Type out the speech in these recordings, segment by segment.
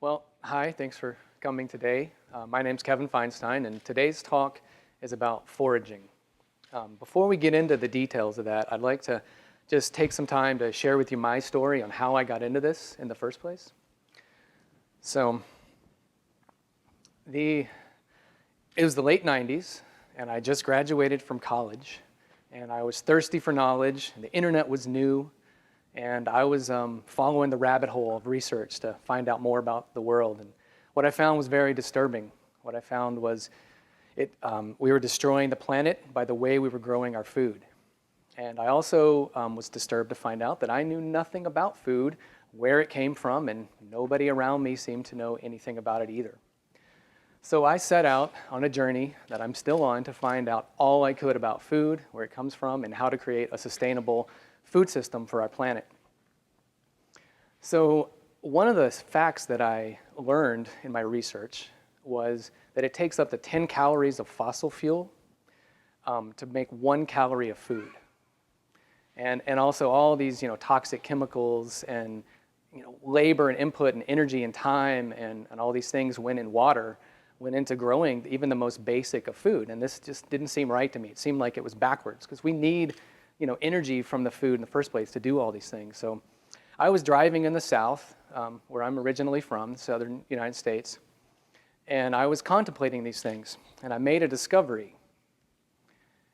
Well, hi, thanks for coming today. My name's Kevin Feinstein, and today's talk is about foraging. Before we get into the details of that, I'd like to just take some time to share with you my story on how I got into this in the first place. So, it was the late 90s, and I just graduated from college, and I was thirsty for knowledge, and the internet was new, and I was following the rabbit hole of research to find out more about the world. And what I found was very disturbing. What I found was we were destroying the planet by the way we were growing our food. And I also was disturbed to find out that I knew nothing about food, where it came from, and nobody around me seemed to know anything about it either. So I set out on a journey that I'm still on to find out all I could about food, where it comes from, and how to create a sustainable food system for our planet. So one of the facts that I learned in my research was that it takes up to 10 calories of fossil fuel to make 1 calorie of food. And also all these toxic chemicals and labor and input and energy and time and all these things went into growing even the most basic of food. And this just didn't seem right to me. It seemed like it was backwards because we need energy from the food in the first place to do all these things. So I was driving in the South, where I'm originally from, southern United States, and I was contemplating these things, and I made a discovery.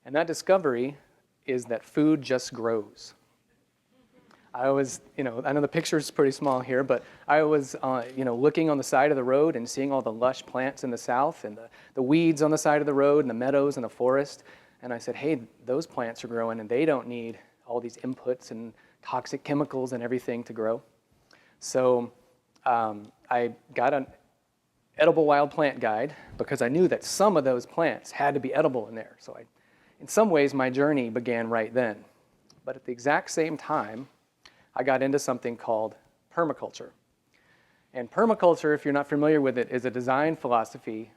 And that discovery is that food just grows. I was, I know the picture's pretty small here, but I was, looking on the side of the road and seeing all the lush plants in the South and the weeds on the side of the road and the meadows and the forest. And I said, hey, those plants are growing and they don't need all these inputs and toxic chemicals and everything to grow. So I got an edible wild plant guide because I knew that some of those plants had to be edible in there. So in some ways, my journey began right then. But at the exact same time, I got into something called permaculture. And permaculture, if you're not familiar with it, is a design philosophy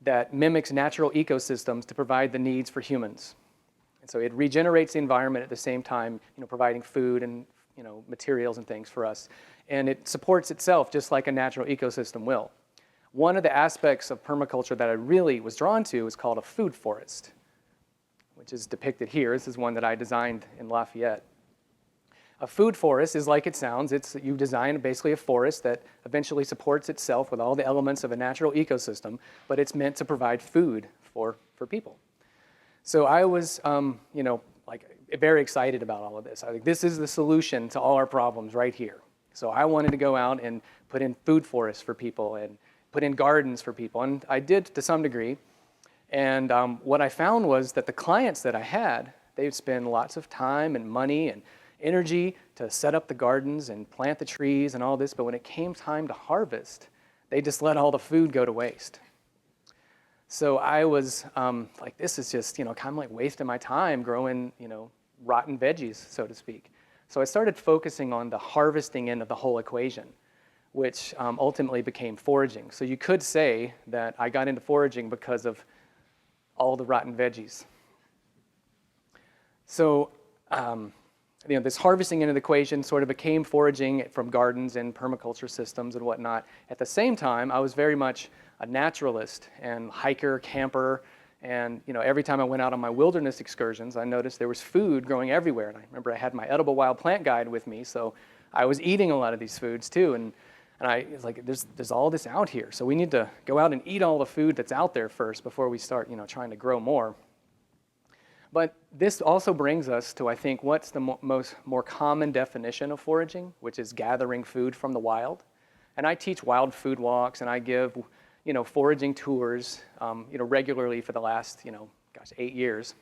that mimics natural ecosystems to provide the needs for humans. And so it regenerates the environment at the same time, providing food and materials and things for us. And it supports itself just like a natural ecosystem will. One of the aspects of permaculture that I really was drawn to is called a food forest, which is depicted here. This is one that I designed in Lafayette. A food forest is like it sounds. You design basically a forest that eventually supports itself with all the elements of a natural ecosystem, but it's meant to provide food for people. So I was, very excited about all of this. I think this is the solution to all our problems right here. So I wanted to go out and put in food forests for people and put in gardens for people, and I did to some degree. And what I found was that the clients that I had, they would spend lots of time and money and energy to set up the gardens and plant the trees and all this, but when it came time to harvest, they just let all the food go to waste. So I was this is just, kind of like wasting my time growing, rotten veggies, so to speak. So I started focusing on the harvesting end of the whole equation, which ultimately became foraging. So you could say that I got into foraging because of all the rotten veggies. So, this harvesting end of the equation sort of became foraging from gardens and permaculture systems and whatnot. At the same time, I was very much a naturalist and hiker, camper, and every time I went out on my wilderness excursions, I noticed there was food growing everywhere. And I remember I had my edible wild plant guide with me, so I was eating a lot of these foods too. And I was like, there's all this out here, so we need to go out and eat all the food that's out there first before we start, trying to grow more. But this also brings us to, I think, what's the more common definition of foraging, which is gathering food from the wild. And I teach wild food walks, and I give, foraging tours, regularly for the last, 8 years.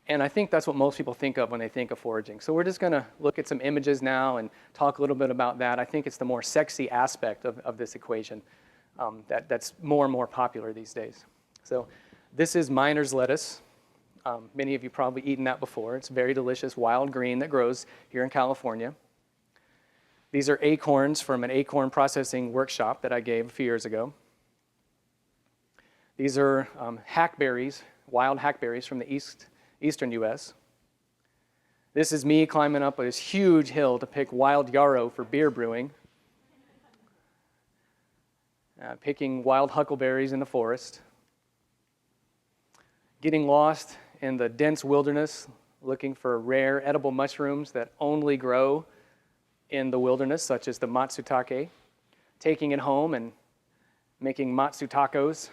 And I think that's what most people think of when they think of foraging. So we're just going to look at some images now and talk a little bit about that. I think it's the more sexy aspect of this equation that's more and more popular these days. So this is miner's lettuce. Many of you probably eaten that before. It's very delicious wild green that grows here in California. These are acorns from an acorn processing workshop that I gave a few years ago. These are hackberries, wild hackberries from the eastern U.S. This is me climbing up this huge hill to pick wild yarrow for beer brewing. picking wild huckleberries in the forest, getting lost in the dense wilderness, looking for rare edible mushrooms that only grow in the wilderness, such as the matsutake, taking it home and making matsu tacos,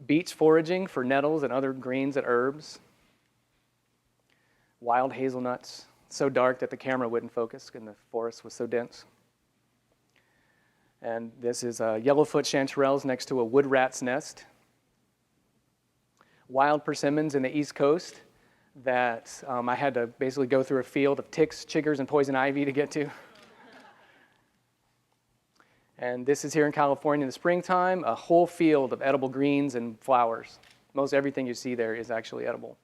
beach foraging for nettles and other greens and herbs, wild hazelnuts, so dark that the camera wouldn't focus and the forest was so dense. And this is yellowfoot chanterelles next to a wood rat's nest. Wild persimmons in the East Coast that I had to basically go through a field of ticks, chiggers, and poison ivy to get to. And this is here in California in the springtime, a whole field of edible greens and flowers. Most everything you see there is actually edible.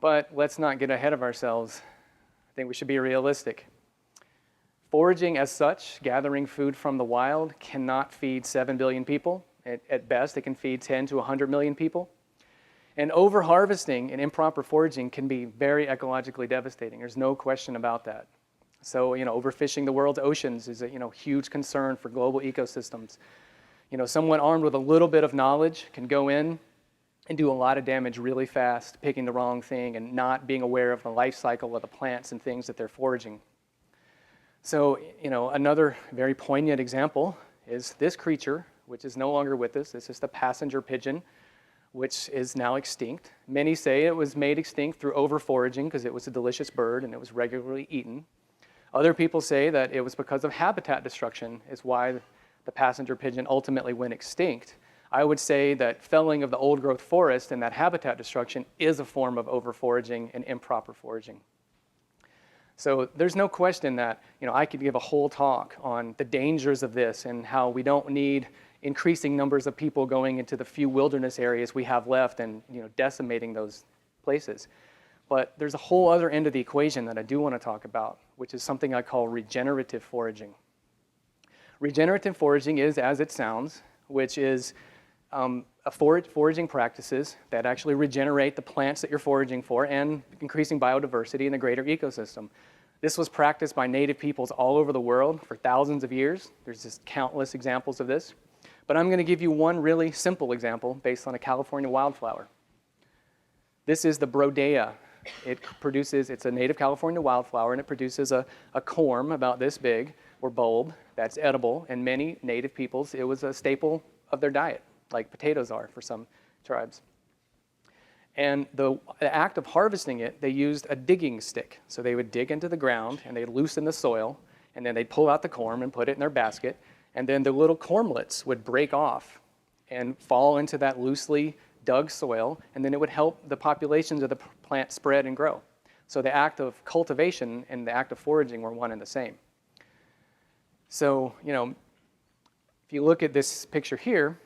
But let's not get ahead of ourselves. I think we should be realistic. Foraging as such, gathering food from the wild, cannot feed 7 billion people. At best, it can feed 10 to 100 million people. And over-harvesting and improper foraging can be very ecologically devastating. There's no question about that. So, overfishing the world's oceans is a, huge concern for global ecosystems. Someone armed with a little bit of knowledge can go in and do a lot of damage really fast, picking the wrong thing and not being aware of the life cycle of the plants and things that they're foraging. So, another very poignant example is this creature, which is no longer with us. This is the passenger pigeon, which is now extinct. Many say it was made extinct through over-foraging because it was a delicious bird and it was regularly eaten. Other people say that it was because of habitat destruction is why the passenger pigeon ultimately went extinct. I would say that felling of the old-growth forest and that habitat destruction is a form of over-foraging and improper foraging. So there's no question that, I could give a whole talk on the dangers of this and how we don't need increasing numbers of people going into the few wilderness areas we have left and, decimating those places. But there's a whole other end of the equation that I do want to talk about, which is something I call regenerative foraging. Regenerative foraging is, as it sounds, which is foraging practices that actually regenerate the plants that you're foraging for and increasing biodiversity in the greater ecosystem. This was practiced by native peoples all over the world for thousands of years. There's just countless examples of this. But I'm going to give you one really simple example based on a California wildflower. This is the Brodea. It's a native California wildflower, and it produces a corm about this big, or bulb, that's edible. And many native peoples, it was a staple of their diet, like potatoes are for some tribes. And the act of harvesting it, they used a digging stick. So they would dig into the ground, and they'd loosen the soil, and then they'd pull out the corm and put it in their basket, and then the little cormlets would break off and fall into that loosely dug soil, and then it would help the populations of the plant spread and grow. So the act of cultivation and the act of foraging were one and the same. So, if you look at this picture here,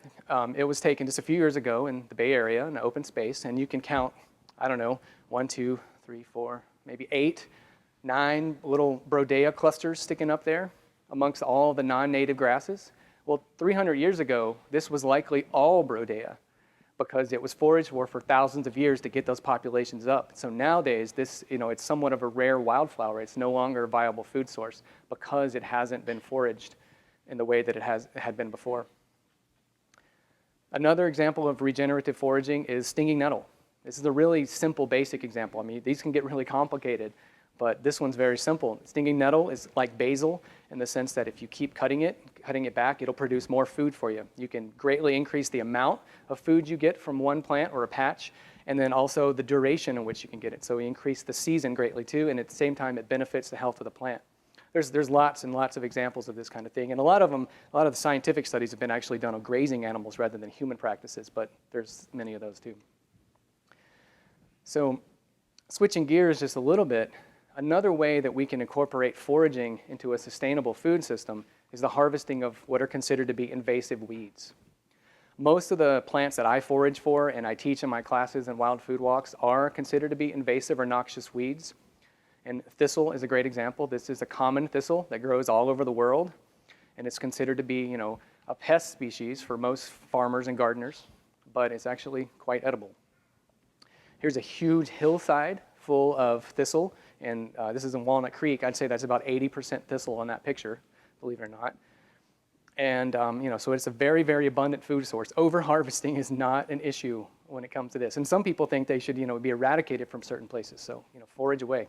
it was taken just a few years ago in the Bay Area in an open space, and you can count, 1, 2, 3, 4, maybe 8, 9 little Brodea clusters sticking up there amongst all the non-native grasses. Well, 300 years ago, this was likely all Brodea because it was foraged for thousands of years to get those populations up. So nowadays, this, it's somewhat of a rare wildflower. It's no longer a viable food source because it hasn't been foraged in the way that it had been before. Another example of regenerative foraging is stinging nettle. This is a really simple, basic example. These can get really complicated, but this one's very simple. Stinging nettle is like basil in the sense that if you keep cutting it back, it'll produce more food for you. You can greatly increase the amount of food you get from one plant or a patch, and then also the duration in which you can get it. So we increase the season greatly too, and at the same time, it benefits the health of the plant. There's lots and lots of examples of this kind of thing, and a lot of the scientific studies have been actually done on grazing animals rather than human practices, but there's many of those too. So switching gears just a little bit, another way that we can incorporate foraging into a sustainable food system is the harvesting of what are considered to be invasive weeds. Most of the plants that I forage for and I teach in my classes and wild food walks are considered to be invasive or noxious weeds. And thistle is a great example. This is a common thistle that grows all over the world, and it's considered to be, a pest species for most farmers and gardeners, but it's actually quite edible. Here's a huge hillside full of thistle, and this is in Walnut Creek. I'd say that's about 80% thistle on that picture, believe it or not. And so it's a very, very abundant food source. Over-harvesting is not an issue when it comes to this. And some people think they should be eradicated from certain places, so forage away.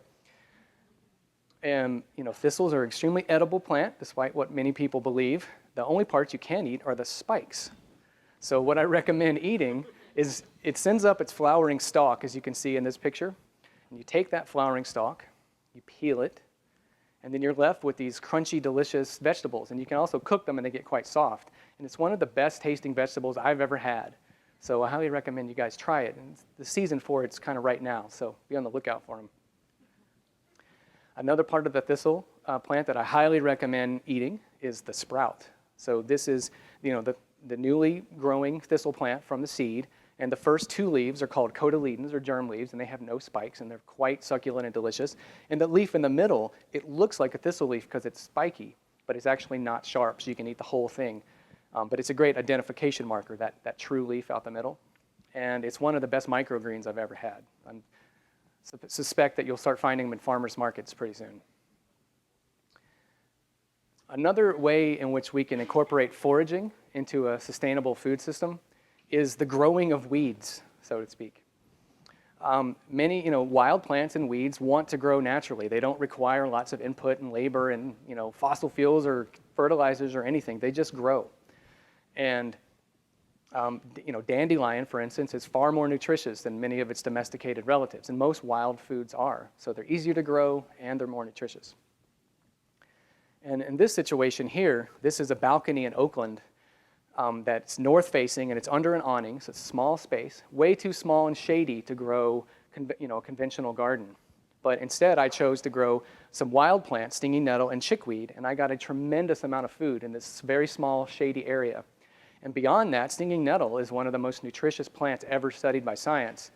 And thistles are an extremely edible plant, despite what many people believe. The only parts you can eat are the spikes. So what I recommend eating is it sends up its flowering stalk, as you can see in this picture. And you take that flowering stalk, you peel it, and then you're left with these crunchy, delicious vegetables. And you can also cook them, and they get quite soft. And it's one of the best tasting vegetables I've ever had. So I highly recommend you guys try it. And the season for it's kind of right now, so be on the lookout for them. Another part of the thistle plant that I highly recommend eating is the sprout. So this is the newly growing thistle plant from the seed. And the first two leaves are called cotyledons, or germ leaves, and they have no spikes, and they're quite succulent and delicious. And the leaf in the middle, it looks like a thistle leaf because it's spiky, but it's actually not sharp, so you can eat the whole thing. But it's a great identification marker, that true leaf out the middle. And it's one of the best microgreens I've ever had. I suspect that you'll start finding them in farmers markets pretty soon. Another way in which we can incorporate foraging into a sustainable food system is the growing of weeds, so to speak. Many wild plants and weeds want to grow naturally. They don't require lots of input and labor and fossil fuels or fertilizers or anything. They just grow. And dandelion, for instance, is far more nutritious than many of its domesticated relatives, and most wild foods are. So they're easier to grow, and they're more nutritious. And in this situation here, this is a balcony in Oakland that's north-facing, and it's under an awning, so it's a small space, way too small and shady to grow a conventional garden. But instead, I chose to grow some wild plants, stinging nettle and chickweed, and I got a tremendous amount of food in this very small, shady area. And beyond that, stinging nettle is one of the most nutritious plants ever studied by science.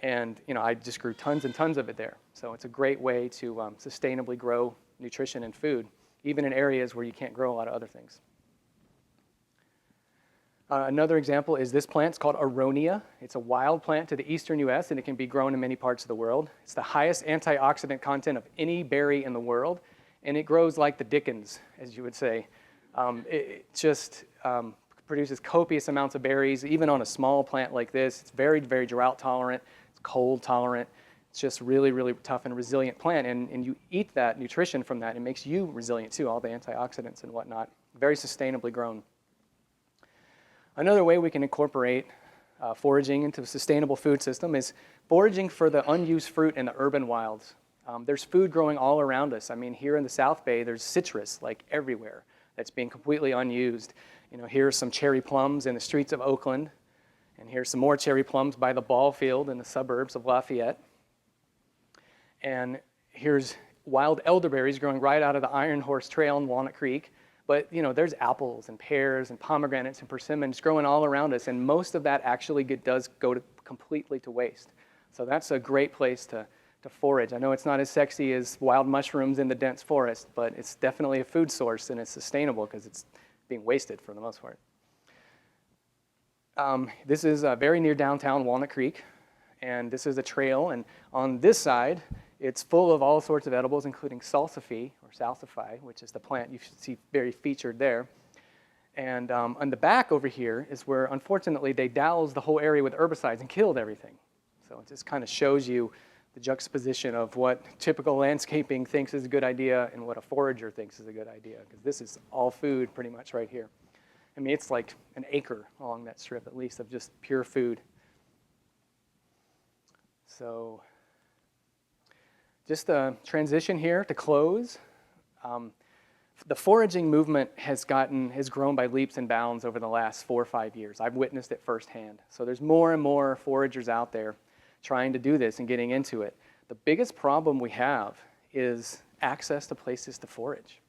And I just grew tons and tons of it there. So it's a great way to sustainably grow nutrition and food, even in areas where you can't grow a lot of other things. Another example is this plant. It's called aronia. It's a wild plant to the eastern U.S., and it can be grown in many parts of the world. It's the highest antioxidant content of any berry in the world, and it grows like the Dickens, as you would say. It just produces copious amounts of berries, even on a small plant like this. It's very, very drought tolerant. It's cold tolerant. It's just really, really tough and resilient plant, and you eat that nutrition from that. It makes you resilient too, all the antioxidants and whatnot. Very sustainably grown. Another way we can incorporate foraging into a sustainable food system is foraging for the unused fruit in the urban wilds. There's food growing all around us. I mean, here in the South Bay, there's citrus like everywhere that's being completely unused. Here's some cherry plums in the streets of Oakland, and here's some more cherry plums by the ball field in the suburbs of Lafayette. And here's wild elderberries growing right out of the Iron Horse Trail in Walnut Creek. But there's apples and pears and pomegranates and persimmons growing all around us, and most of that actually does go completely to waste. So that's a great place to forage. I know it's not as sexy as wild mushrooms in the dense forest, but it's definitely a food source, and it's sustainable because it's being wasted for the most part. This is very near downtown Walnut Creek, and this is a trail, and on this side, it's full of all sorts of edibles, including salsify, or salsify, which is the plant you see very featured there. And on the back over here is where, unfortunately, they doused the whole area with herbicides and killed everything. So it just kind of shows you the juxtaposition of what typical landscaping thinks is a good idea and what a forager thinks is a good idea, because this is all food pretty much right here. I mean, it's like an acre along that strip, at least, of just pure food. So just a transition here to close. The foraging movement has grown by leaps and bounds over the last 4 or 5 years. I've witnessed it firsthand. So there's more and more foragers out there trying to do this and getting into it. The biggest problem we have is access to places to forage.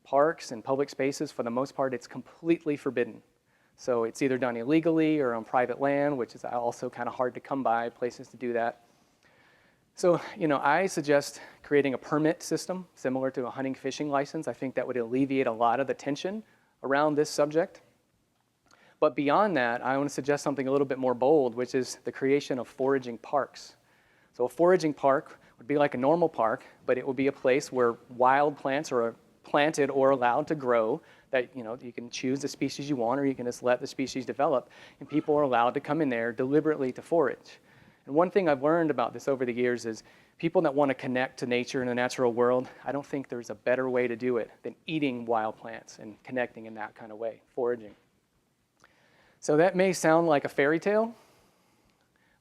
Parks and public spaces, for the most part, it's completely forbidden. So it's either done illegally or on private land, which is also kind of hard to come by places to do that. So, I suggest creating a permit system similar to a hunting fishing license. I think that would alleviate a lot of the tension around this subject. But beyond that, I want to suggest something a little bit more bold, which is the creation of foraging parks. So a foraging park would be like a normal park, but it would be a place where wild plants are planted or allowed to grow, that you can choose the species you want, or you can just let the species develop, and people are allowed to come in there deliberately to forage. And one thing I've learned about this over the years is people that want to connect to nature and the natural world, I don't think there's a better way to do it than eating wild plants and connecting in that kind of way, foraging. So that may sound like a fairy tale,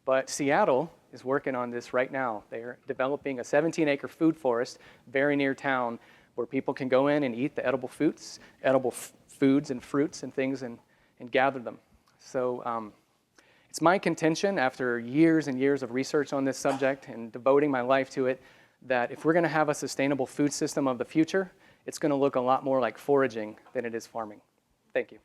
but Seattle is working on this right now. They're developing a 17-acre food forest very near town where people can go in and eat the edible foods and fruits and things and gather them. So it's my contention, after years and years of research on this subject and devoting my life to it, that if we're going to have a sustainable food system of the future, it's going to look a lot more like foraging than it is farming. Thank you.